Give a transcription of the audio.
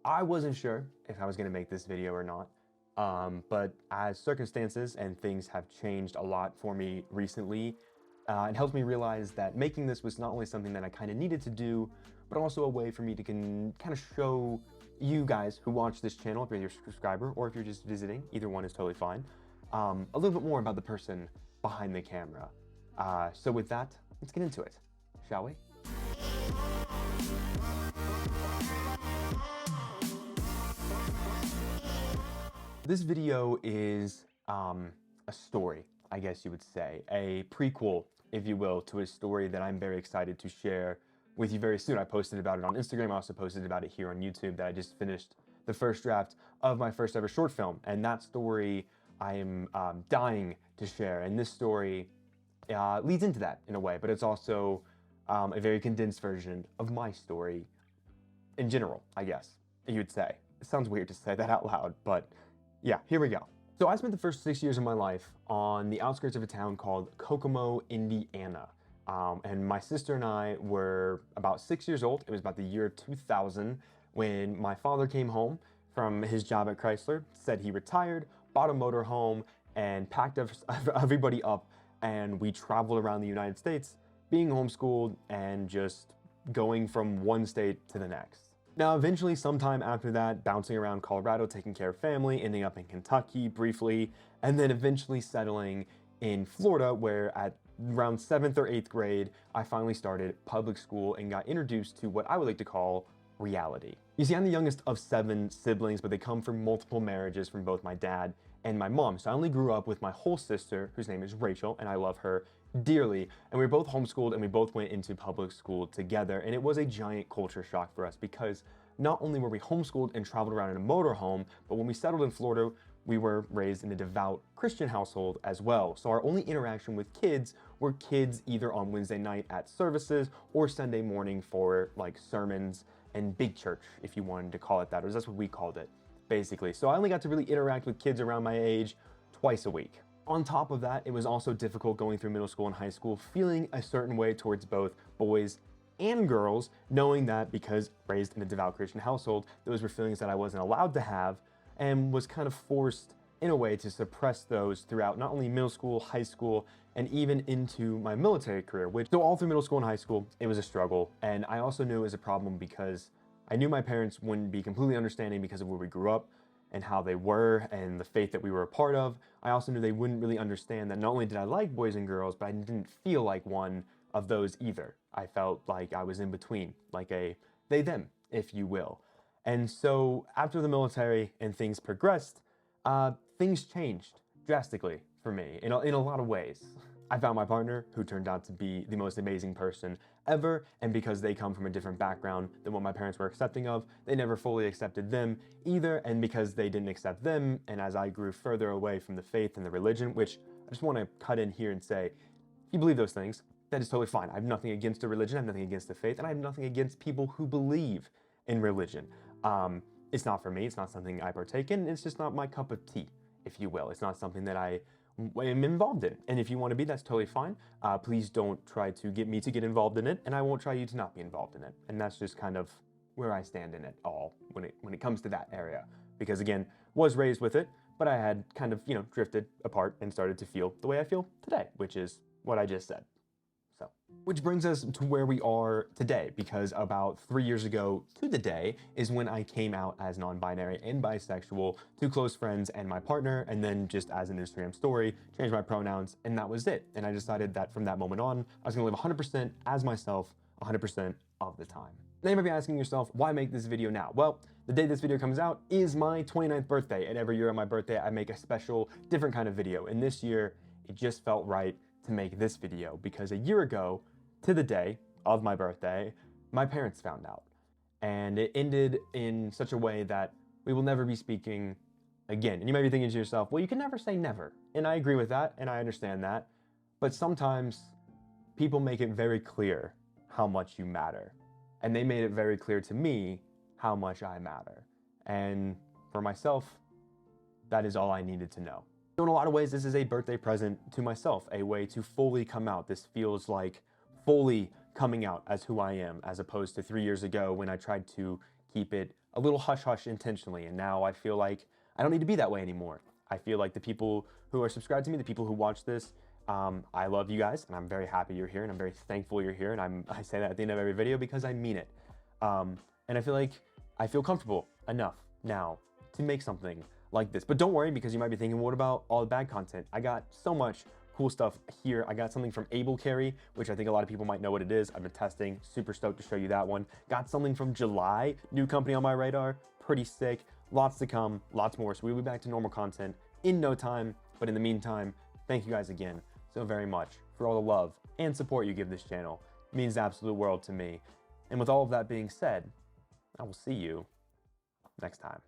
I wasn't sure if I was gonna make this video or not, but as circumstances and things have changed a lot for me recently, it helps me realize that making this was not only something that I kind of needed to do, but also a way for me to kind of show you guys who watch this channel, if you're a subscriber or if you're just visiting, either one is totally fine, a little bit more about the person behind the camera. So with that, let's get into it, shall we? This video is a story, I guess you would say, a prequel, if you will, to a story that I'm very excited to share with you very soon. I posted about it on Instagram. I also posted about it here on YouTube that I just finished the first draft of my first ever short film. And that story I am dying to share. And this story leads into that in a way, but it's also a very condensed version of my story in general, I guess you would say. It sounds weird to say that out loud, but yeah, here we go. So I spent the first 6 years of my life on the outskirts of a town called Kokomo, Indiana. And my sister and I were about 6 years old. It was about the year 2000 when my father came home from his job at Chrysler, said he retired, bought a motorhome, and packed everybody up, and we traveled around the United States, being homeschooled and just going from one state to the next. Now, eventually, sometime after that, bouncing around Colorado, taking care of family, ending up in Kentucky briefly, and then eventually settling in Florida, where at around 7th or 8th grade, I finally started public school and got introduced to what I would like to call reality. You see, I'm the youngest of 7 siblings, but they come from multiple marriages from both my dad and my mom. So I only grew up with my whole sister, whose name is Rachel, and I love her dearly. And we were both homeschooled and we both went into public school together. And it was a giant culture shock for us because not only were we homeschooled and traveled around in a motorhome, but when we settled in Florida, we were raised in a devout Christian household as well. So our only interaction with kids were kids either on Wednesday night at services or Sunday morning for like sermons and big church, if you wanted to call it that, or that's what we called it, basically. So I only got to really interact with kids around my age twice a week. On top of that, it was also difficult going through middle school and high school, feeling a certain way towards both boys and girls, knowing that because raised in a devout Christian household, those were feelings that I wasn't allowed to have and was kind of forced in a way to suppress those throughout not only middle school, high school, and even into my military career, so all through middle school and high school, it was a struggle. And I also knew it was a problem because I knew my parents wouldn't be completely understanding because of where we grew up and how they were and the faith that we were a part of. I also knew they wouldn't really understand that not only did I like boys and girls, but I didn't feel like one of those either. I felt like I was in between, like a they-them, if you will. And so after the military and things progressed, things changed drastically for me in a lot of ways. I found my partner, who turned out to be the most amazing person ever, and because they come from a different background than what my parents were accepting of, they never fully accepted them either, and because they didn't accept them, and as I grew further away from the faith and the religion, which I just want to cut in here and say, if you believe those things, that is totally fine. I have nothing against the religion, I have nothing against the faith, and I have nothing against people who believe in religion. It's not for me, it's not something I partake in, it's just not my cup of tea, if you will. It's not something that I am involved in. And if you want to be, that's totally fine. Please don't try to get me to get involved in it, and I won't try you to not be involved in it. And that's just kind of where I stand in it all when it comes to that area. Because again, was raised with it, but I had kind of, drifted apart and started to feel the way I feel today, which is what I just said. So, which brings us to where we are today, because about 3 years ago to the day is when I came out as non-binary and bisexual to close friends and my partner, and then just as an Instagram story, changed my pronouns, and that was it. And I decided that from that moment on, I was gonna live 100% as myself 100% of the time. Now you might be asking yourself, why make this video now? Well, the day this video comes out is my 29th birthday, and every year on my birthday, I make a special, different kind of video. And this year, it just felt right to make this video because a year ago to the day of my birthday, my parents found out. And it ended in such a way that we will never be speaking again. And you might be thinking to yourself, well, you can never say never. And I agree with that, and I understand that. But sometimes people make it very clear how much you matter. And they made it very clear to me how much I matter. And for myself, that is all I needed to know. So in a lot of ways, this is a birthday present to myself, a way to fully come out. This feels like fully coming out as who I am, as opposed to 3 years ago when I tried to keep it a little hush-hush intentionally. And now I feel like I don't need to be that way anymore. I feel like the people who are subscribed to me, the people who watch this, I love you guys, and I'm very happy you're here, and I'm very thankful you're here, and I say that at the end of every video because I mean it. And I feel like I feel comfortable enough now to make something like this. But don't worry, because you might be thinking, what about all the bag content? I got so much cool stuff here. I got something from Able Carry, which I think a lot of people might know what it is. I've been testing, super stoked to show you that one. Got something from July, new company on my radar, pretty sick. Lots to come, lots more. So we'll be back to normal content in no time. But in the meantime, thank you guys again so very much for all the love and support you give this channel. It means the absolute world to me. And with all of that being said, I will see you next time.